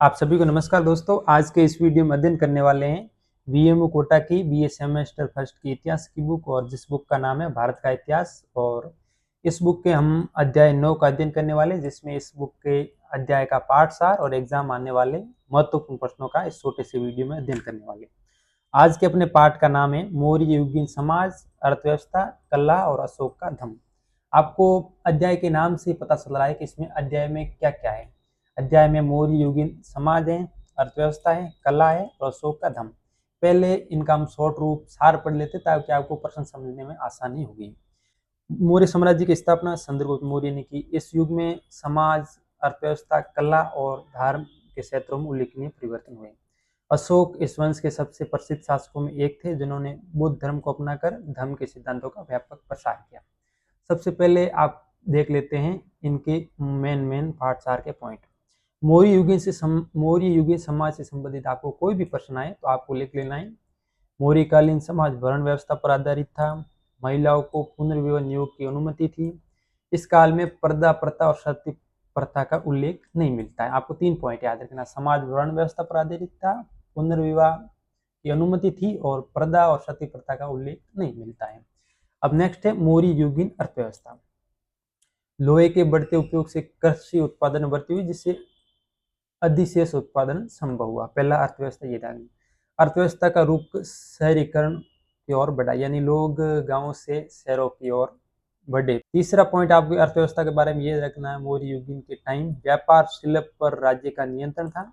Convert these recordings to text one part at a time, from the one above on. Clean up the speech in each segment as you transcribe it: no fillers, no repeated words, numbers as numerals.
आप सभी को नमस्कार दोस्तों। आज के इस वीडियो में अध्ययन करने वाले हैं वीएमओ कोटा की बीए सेमेस्टर फर्स्ट की इतिहास की बुक, और जिस बुक का नाम है भारत का इतिहास। और इस बुक के हम अध्याय 9 का अध्ययन करने वाले हैं, जिसमें इस बुक के अध्याय का पाठ सार और एग्जाम आने वाले महत्वपूर्ण प्रश्नों का इस छोटे से वीडियो में अध्ययन करने वाले। आज के अपने पाठ का नाम है मौर्य युगीन समाज, अर्थव्यवस्था, कला और अशोक का धम्म। आपको अध्याय के नाम से पता चल रहा है कि इसमें अध्याय में क्या क्या है। अध्याय में मौर्य युगीन समाज है, अर्थव्यवस्था है, कला है और अशोक का धम्म। पहले इनका हम शॉर्ट रूप सार पढ़ लेते ताकि आपको प्रश्न समझने में आसानी होगी। मौर्य साम्राज्य की स्थापना चंद्रगुप्त मौर्य ने की। इस युग में समाज, अर्थव्यवस्था, कला और धर्म के क्षेत्रों में उल्लेखनीय परिवर्तन हुए। अशोक इस वंश के सबसे प्रसिद्ध शासकों में एक थे, जिन्होंने बुद्ध धर्म को अपनाकर धर्म के सिद्धांतों का व्यापक प्रसार किया। सबसे पहले आप देख लेते हैं इनके मेन पाठसार के पॉइंट। मौर्य युगीन समाज से संबंधित आपको कोई भी प्रश्न आए तो आपको लिख लेना है। मौर्यकालीन समाज वर्ण व्यवस्था पर आधारित था। महिलाओं को पुनर्विवाह नियोग की अनुमति थी। इस काल में पर्दा प्रथा और सती प्रथा का उल्लेख नहीं मिलता है। आपको 3 पॉइंट याद रखना। समाज वर्ण व्यवस्था पर आधारित था, पुनर्विवाह की अनुमति थी और पर्दा और सती प्रथा का उल्लेख नहीं मिलता है। अब नेक्स्ट है मौर्य युगीन अर्थव्यवस्था। लोहे के बढ़ते उपयोग से कृषि उत्पादन बढ़ती हुई, जिससे अधिशेष उत्पादन संभव हुआ। पहला अर्थव्यवस्था ये था। अर्थव्यवस्था का रूप शहरीकरण की ओर बढ़ा, यानी लोग गांवों से शहरों की ओर बढ़े। तीसरा पॉइंट आपको अर्थव्यवस्था के बारे में ये रखना है, मौर्य युगीन के टाइम व्यापार शिल्प पर राज्य का नियंत्रण था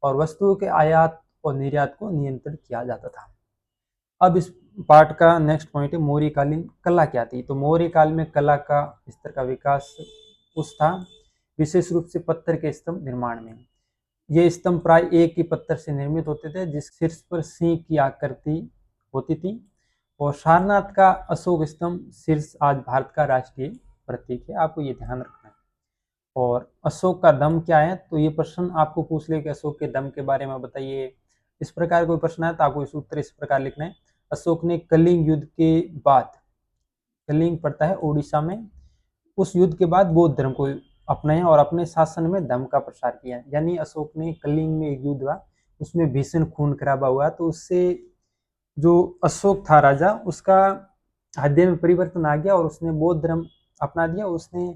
और वस्तुओं के आयात और निर्यात को नियंत्रित किया जाता था। अब इस पार्ट का नेक्स्ट पॉइंट है मौर्यकालीन कला क्या थी। तो मौर्य काल में कला का स्तर का विकास उस था, विशेष रूप से पत्थर के स्तंभ निर्माण में। ये स्तंभ प्राय एक ही पत्थर से निर्मित होते थे, जिस शीर्ष पर सिंह की आकृति होती थी। और सारनाथ का अशोक स्तंभ शीर्ष आज भारत का राष्ट्रीय प्रतीक है, आपको ये ध्यान रखना है। और अशोक का दम क्या है, तो ये प्रश्न आपको पूछ ले कि अशोक के दम के बारे में बताइए। इस प्रकार कोई प्रश्न है तो आपको इस उत्तर इस प्रकार लिखना है। अशोक ने कलिंग युद्ध के बाद, कलिंग पड़ता है उड़ीसा में, उस युद्ध के बाद बौद्ध धर्म को अपनाया और अपने शासन में धर्म का प्रसार किया। यानी अशोक ने कलिंग में एक युद्ध हुआ, उसमें भीषण खून खराबा हुआ, तो उससे जो अशोक था राजा, उसका हृदय में परिवर्तन आ गया और उसने बौद्ध धर्म अपना दिया। उसने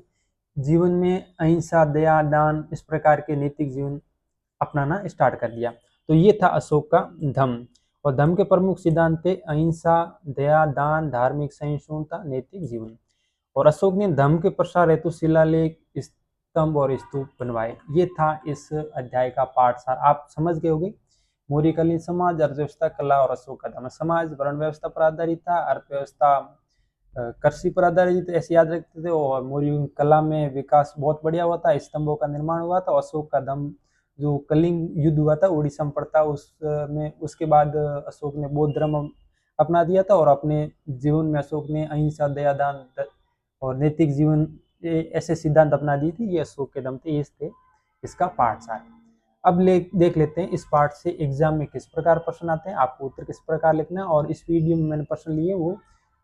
जीवन में अहिंसा, दया, दान, इस प्रकार के नैतिक जीवन अपनाना स्टार्ट कर दिया। तो ये था अशोक का धम्म। और धम्म के प्रमुख सिद्धांत थे अहिंसा, दया, दान, धार्मिक सहिष्णुता, नैतिक जीवन। और अशोक ने धम्म के प्रसार हेतु शिलालेख, स्तंभ और स्तूप बनवाए। ये था इस अध्याय का पाठ सार। आप समझ गए होंगे। मौर्यकालीन समाज, अर्थव्यवस्था, कला और अशोक का धम्म। समाज वर्ण व्यवस्था पर आधारित था, अर्थव्यवस्था कृषि पर आधारित ऐसे याद रखते थे, और मौर्य कला में विकास बहुत बढ़िया हुआ था, स्तंभों का निर्माण हुआ था। अशोक का धम्म जो कलिंग युद्ध हुआ था उड़ीसा में पड़ता, उसमें उसके बाद अशोक ने बौद्ध धर्म अपना दिया था और अपने जीवन में अशोक ने अहिंसा, दया, दान और नैतिक जीवन ऐसे सिद्धांत अपना दिए थे। ये अशोक के दम थे, ये थे इसका पाठ सार। अब देख लेते हैं इस पाठ से एग्जाम में किस प्रकार प्रश्न आते हैं, आपको उत्तर किस प्रकार लिखना है। और इस वीडियो में मैंने प्रश्न लिए वो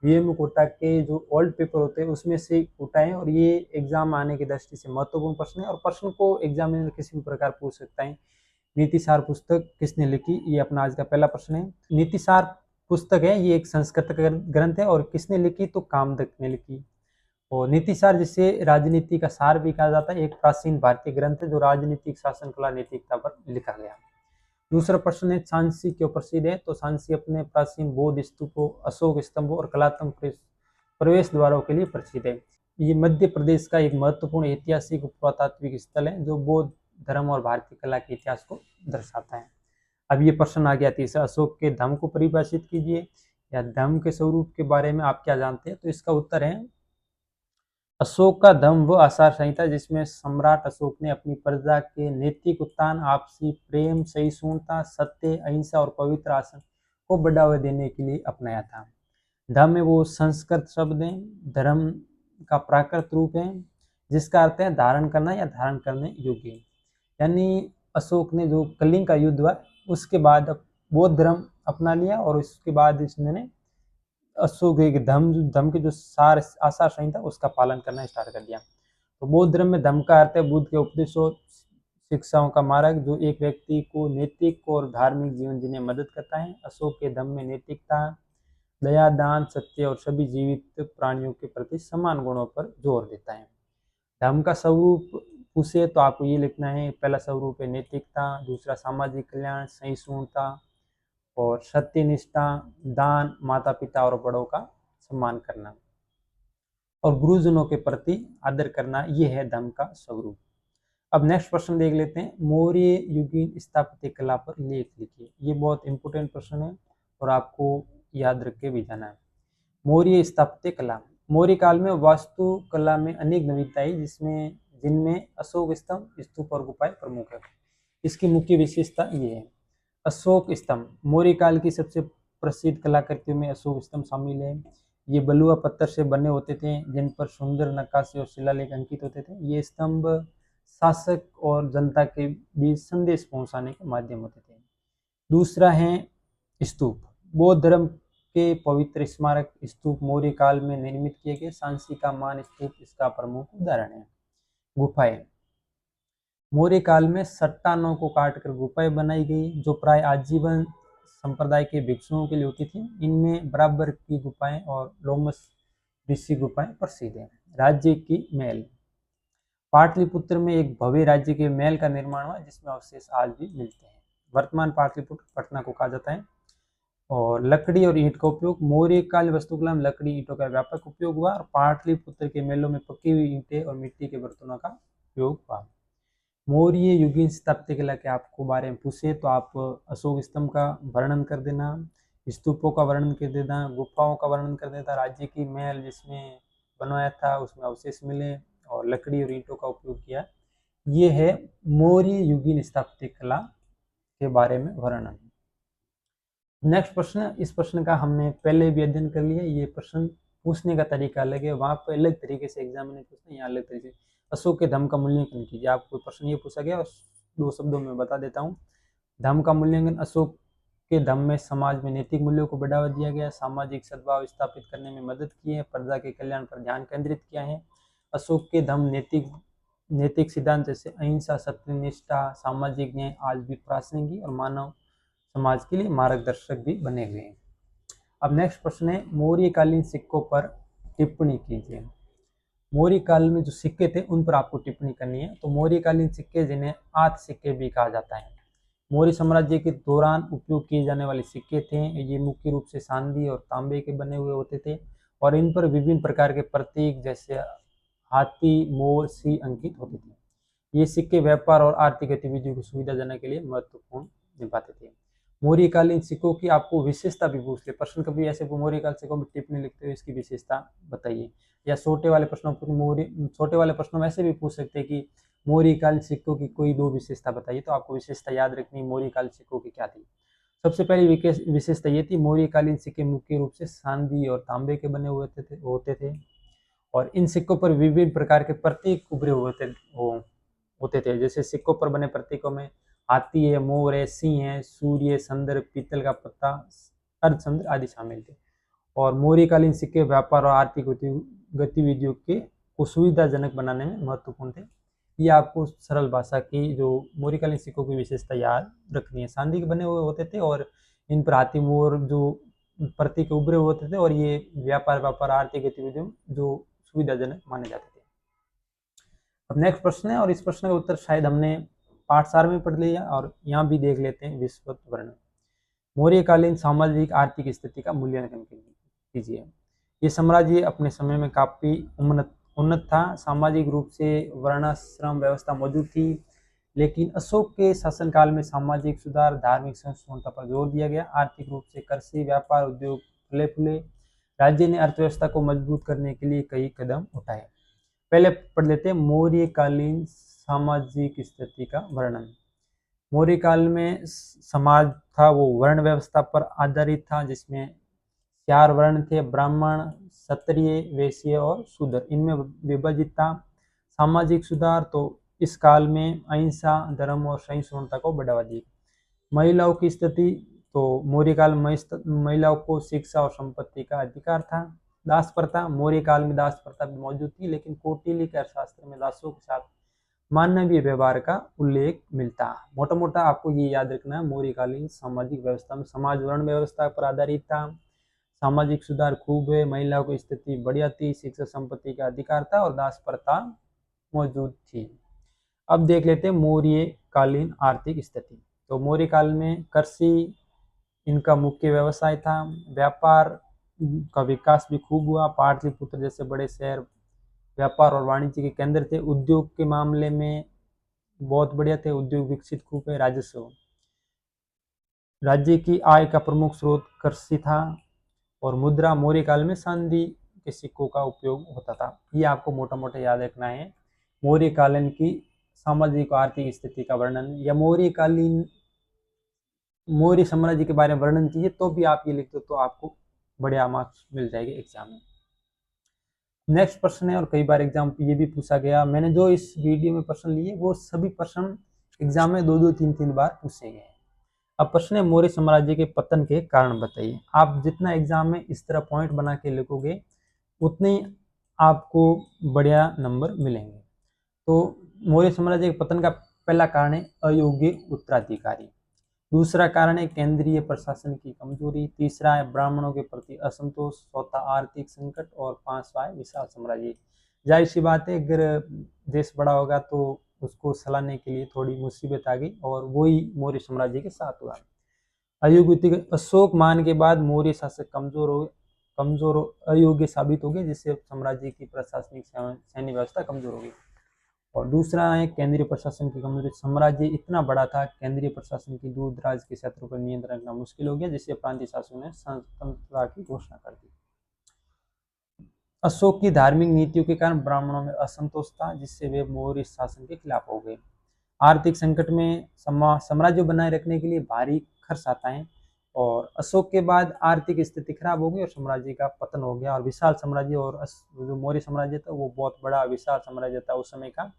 वीएमओ कोटा के जो ओल्ड पेपर होते हैं उसमें से उठाए, और ये एग्जाम आने की दृष्टि से महत्वपूर्ण प्रश्न है। और प्रश्न को एग्जामिनर किसी भी प्रकार पूछ सकता है। नीतिसार पुस्तक किसने लिखी, ये अपना आज का पहला प्रश्न है। नीतिसार पुस्तक है, ये एक संस्कृत ग्रंथ है, और किसने लिखी, तो कामदक ने लिखी। और नीतिसार, जिसे राजनीति का सार भी कहा जाता है, एक प्राचीन भारतीय ग्रंथ है जो राजनीतिक शासन कला नैतिकता पर लिखा गया। दूसरा प्रश्न है झांसी क्यों प्रसिद्ध है। तो झांसी अपने प्राचीन बौद्ध स्तूपों, अशोक स्तंभों और कलात्मक प्रवेश द्वारों के लिए प्रसिद्ध है। ये मध्य प्रदेश का एक महत्वपूर्ण ऐतिहासिक पुरातात्विक स्थल है जो बौद्ध धर्म और भारतीय कला के इतिहास को दर्शाता है। अब ये प्रश्न आ गया तीसरा, अशोक के धम्म को परिभाषित कीजिए, या धम्म के स्वरूप के बारे में आप क्या जानते हैं। तो इसका उत्तर है अशोक का धम्म वो आचार संहिता जिसमें सम्राट अशोक ने अपनी प्रजा के नैतिक उत्थान, आपसी प्रेम, सहिष्णुता, सत्य, अहिंसा और पवित्र आचरण को बढ़ावा देने के लिए अपनाया था। धम्म में वो संस्कृत शब्द है, धर्म का प्राकृत रूप है, जिसका अर्थ है धारण करना या धारण करने योग्य। यानी अशोक ने जो कलिंग का युद्ध हुआ उसके बाद बौद्ध धर्म अपना लिया, और उसके बाद इसने अशोक एक धम्म के जो सार आचार संहिता उसका पालन करना स्टार्ट कर दिया। तो बौद्ध धर्म में धम्म का अर्थ है बुद्ध के उपदेशों, शिक्षाओं का मार्ग जो एक व्यक्ति को नैतिक और धार्मिक जीवन जीने में मदद करता है। अशोक के धम्म में नैतिकता, दया, दान, सत्य और सभी जीवित प्राणियों के प्रति समान गुणों पर जोर देता है। धर्म का स्वरूप पूछे तो आपको ये लिखना है। पहला स्वरूप है नैतिकता, दूसरा सामाजिक कल्याण, सहिष्णुता और सत्यनिष्ठा, दान, माता पिता और बड़ों का सम्मान करना और गुरुजनों के प्रति आदर करना, ये है धर्म का स्वरूप। अब नेक्स्ट प्रश्न देख लेते हैं। मौर्य युगीन स्थापत्य कला पर लेख लिखिए। ये बहुत इंपोर्टेंट प्रश्न है और आपको याद रख के भी जाना है। मौर्य स्थापत्य कला। मौर्य काल में वास्तु कला में अनेक नवीनताएं जिनमें अशोक स्तंभ, स्तूप और गुफाएं प्रमुख है। इसकी मुख्य विशेषता ये है। अशोक स्तंभ। मौर्य काल की सबसे प्रसिद्ध कलाकृतियों में अशोक स्तंभ शामिल है। ये बलुआ पत्थर से बने होते थे जिन पर सुंदर नक्काशी और शिलालेख अंकित होते थे। ये स्तंभ शासक और जनता के बीच संदेश पहुंचाने के माध्यम होते थे। दूसरा है स्तूप। बौद्ध धर्म के पवित्र स्मारक स्तूप मौर्य काल में निर्मित किए गए। सांची का मान स्तूप इसका प्रमुख उदाहरण है। गुफाएं। मौर्य काल में चट्टानों को काटकर गुफाएं बनाई गई जो प्राय आजीवन संप्रदाय के भिक्षुओं के लिए होती थी। इनमें बराबर की गुफाएं और लोमस ऋषि गुफाएं प्रसिद्ध हैं। राज्य की महल। पाटलिपुत्र में एक भव्य राज्य के महल का निर्माण हुआ जिसमें अवशेष आज भी मिलते हैं। वर्तमान पाटलिपुत्र पटना को कहा जाता है। और लकड़ी और ईंट का उपयोग। मौर्य काल वास्तुकला में लकड़ी ईंटों का व्यापक उपयोग हुआ और पाटलिपुत्र के महलों में पकी हुई ईंटें और मिट्टी के बर्तनों का उपयोग हुआ। मौर्य युगीन स्थापत्य कला के आपको बारे में पूछे तो आप अशोक स्तंभ का वर्णन कर देना, स्तूपों का वर्णन कर देना, गुफाओं का वर्णन कर देना, राज्य की महल जिसमें बनवाया था उसमें अवशेष मिले और लकड़ी और ईंटों का उपयोग किया। ये है मौर्य युगीन स्थापत्य कला के बारे में वर्णन। नेक्स्ट प्रश्न। इस प्रश्न का हमने पहले भी अध्ययन कर लिया। ये प्रश्न पूछने का तरीका अलग है, वहां पर अलग तरीके से एग्जाम में पूछते हैं, यहाँ अलग तरीके से। अशोक के धम्म का मूल्यांकन कीजिए। आपको प्रश्न ये पूछा गया और 2 शब्दों में बता देता हूँ। धम्म का मूल्यांकन। अशोक के धम्म में समाज में नैतिक मूल्यों को बढ़ावा दिया गया, सामाजिक सद्भाव स्थापित करने में मदद की है, प्रजा के कल्याण पर ध्यान केंद्रित किया है। अशोक के धम्म नैतिक सिद्धांत जैसे अहिंसा, सत्यनिष्ठा, सामाजिक न्याय आज भी प्रासंगिक और मानव समाज के लिए मार्गदर्शक भी बने हुए हैं। अब नेक्स्ट प्रश्न है मौर्यकालीन सिक्कों पर टिप्पणी कीजिए। मौर्य काल में जो सिक्के थे उन पर आपको टिप्पणी करनी है। तो मौर्यकालीन सिक्के जिन्हें आठ सिक्के भी कहा जाता है, मौर्य साम्राज्य के दौरान उपयोग किए जाने वाले सिक्के थे। ये मुख्य रूप से चांदी और तांबे के बने हुए होते थे और इन पर विभिन्न प्रकार के प्रतीक जैसे हाथी, मोर, सिंह अंकित होते थे। ये सिक्के व्यापार और आर्थिक गतिविधियों को सुविधाजनक के लिए महत्वपूर्ण निभाते थे। मौर्यकालीन सिक्कों की आपको विशेषता भी पूछ ले। प्रश्न कभी ऐसे मौर्यकाल सिक्कों में टिप्पणी लिखते हुए इसकी विशेषता बताइए, या छोटे वाले प्रश्नों में ऐसे भी पूछ सकते हैं कि मौर्यकालीन सिक्कों की कोई 2 विशेषता बताइए। तो आपको विशेषता याद रखनी मौर्यकालीन सिक्कों की क्या थी। सबसे पहली विशेषता ये थी मौर्यकालीन सिक्के मुख्य रूप से चांदी और तांबे के बने हुए होते थे और इन सिक्कों पर विभिन्न प्रकार के प्रतीक उभरे हुए होते थे। जैसे सिक्कों पर बने प्रतीकों में हाथी है, मोर है, सिंह है, सूर्य, चंद्र, पीतल का पत्ता, अर्धचंद्र आदि शामिल थे। और मौर्यकालीन सिक्के व्यापार और आर्थिक गतिविधियों को सुविधाजनक बनाने में महत्वपूर्ण थे। ये आपको सरल भाषा की जो मौर्यकालीन सिक्कों की विशेषता याद रखनी है। चांदी के बने हुए होते थे और इन पर हाथी, मोर जो प्रतीक उभरे हुए होते थे और ये व्यापार आर्थिक गतिविधियों जो सुविधाजनक माने जाते थे। अब नेक्स्ट प्रश्न है और इस प्रश्न का उत्तर शायद हमने पाठ 4 में पढ़ लिया और यहाँ भी देख लेते हैं। विस्तृत वर्णन। मौर्यकालीन सामाजिक आर्थिक स्थिति का मूल्यांकन कीजिए। ये साम्राज्य अपने समय में काफी उन्नत था। सामाजिक रूप से वर्णाश्रम व्यवस्था मौजूद थी, लेकिन अशोक के शासनकाल में सामाजिक सुधार, धार्मिक सहिष्णुता पर जोर दिया गया। आर्थिक रूप से कृषि, व्यापार, उद्योग फले फूले। राज्य ने अर्थव्यवस्था को मजबूत करने के लिए कई कदम उठाए। पहले पढ़ लेते हैं मौर्यकालीन सामाजिक स्थिति का वर्णन। मौर्य काल में समाज था वो वर्ण व्यवस्था पर आधारित था जिसमें 4 वर्ण थे, ब्राह्मण, क्षत्रिय, वैश्य और शूद्र। इनमें विभाजित था। सामाजिक सुधार। तो इस काल में अहिंसा, धर्म और सहिष्णुता को बढ़ावा दी। महिलाओं की स्थिति। तो मौर्य काल में महिलाओं को शिक्षा और संपत्ति का अधिकार था। दास प्रथा। मौर्य काल में दास प्रथा भी मौजूद थी, लेकिन कौटिल्य के अर्थशास्त्र में दासों के साथ मानवीय व्यवहार का उल्लेख मिलता है। मोटा मोटा आपको ये याद रखना है, मौर्यकालीन सामाजिक व्यवस्था में समाज वर्ण व्यवस्था पर आधारित था, सामाजिक सुधार खूब है, महिलाओं की स्थिति बढ़िया थी, शिक्षा संपत्ति का अधिकार था और दास प्रथा मौजूद थी। अब देख लेते हैं मौर्यकालीन आर्थिक स्थिति। तो मौर्य काल में कृषि इनका मुख्य व्यवसाय था, व्यापार का विकास भी खूब हुआ, पाटलिपुत्र जैसे बड़े शहर व्यापार और वाणिज्य के केंद्र थे, उद्योग के मामले में बहुत बढ़िया थे, उद्योग विकसित खूब है, राजस्व राज्य की आय का प्रमुख स्रोत कृषि था और मुद्रा मौर्य काल में चांदी के सिक्कों का उपयोग होता था। ये आपको मोटा मोटा याद रखना है। मौर्य कालीन की सामाजिक और आर्थिक स्थिति का वर्णन या मौर्य साम्राज्य के बारे में वर्णन कीजिए तो भी आप ये लिख दो तो आपको बढ़िया मार्क्स मिल जाएंगे एग्जाम में। नेक्स्ट प्रश्न है, और कई बार एग्जाम ये भी पूछा गया, मैंने जो इस वीडियो में प्रश्न लिए वो सभी प्रश्न एग्जाम में 2-2, 3-3 बार पूछे गए हैं। अब प्रश्न है, मौर्य साम्राज्य के पतन के कारण बताइए। आप जितना एग्जाम में इस तरह पॉइंट बना के लिखोगे उतने आपको बढ़िया नंबर मिलेंगे। तो मौर्य साम्राज्य के पतन का पहला कारण है अयोग्य उत्तराधिकारी, दूसरा कारण है केंद्रीय प्रशासन की कमजोरी, तीसरा है ब्राह्मणों के प्रति असंतोष, चौथा आर्थिक संकट और पांचवा है विशाल साम्राज्य। जाहिर सी बात है, अगर देश बड़ा होगा तो उसको चलाने के लिए थोड़ी मुसीबत आ गई और वही मौर्य साम्राज्य के साथ हुआ। अयोग्य अशोक मान के बाद मौर्य शासक कमजोर अयोग्य साबित हो गए, जिससे साम्राज्य की प्रशासनिक सैन्य व्यवस्था कमजोर हो गई। और दूसरा है केंद्रीय प्रशासन की कमजोरी, साम्राज्य इतना बड़ा था, केंद्रीय प्रशासन की दूर दराज के क्षेत्रों पर नियंत्रण करना मुश्किल हो गया, जिससे प्रांतीय शासकों ने स्वतंत्रता की घोषणा कर दी। अशोक की धार्मिक नीतियों के कारण ब्राह्मणों में असंतोष था, जिससे वे मौर्य शासन के खिलाफ हो गए। आर्थिक संकट में साम्राज्य बनाए रखने के लिए भारी खर्च आता है और अशोक के बाद आर्थिक स्थिति खराब हो गई और साम्राज्य का पतन हो गया। और विशाल साम्राज्य और जो मौर्य साम्राज्य था वो बहुत बड़ा विशाल साम्राज्य था उस समय का,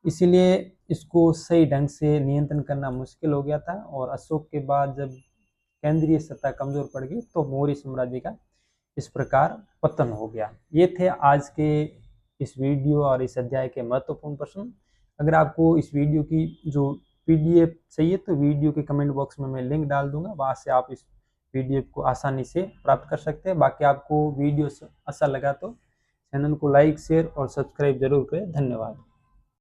इसीलिए इसको सही ढंग से नियंत्रण करना मुश्किल हो गया था। और अशोक के बाद जब केंद्रीय सत्ता कमजोर पड़ गई तो मौर्य साम्राज्य का इस प्रकार पतन हो गया। ये थे आज के इस वीडियो और इस अध्याय के महत्वपूर्ण प्रश्न। अगर आपको इस वीडियो की जो पीडीएफ चाहिए तो वीडियो के कमेंट बॉक्स में मैं लिंक डाल दूंगा, वहां से आप इस पीडीएफ को आसानी से प्राप्त कर सकते हैं। बाकी आपको वीडियो अच्छा लगा तो चैनल को लाइक, शेयर और सब्सक्राइब जरूर करें। धन्यवाद।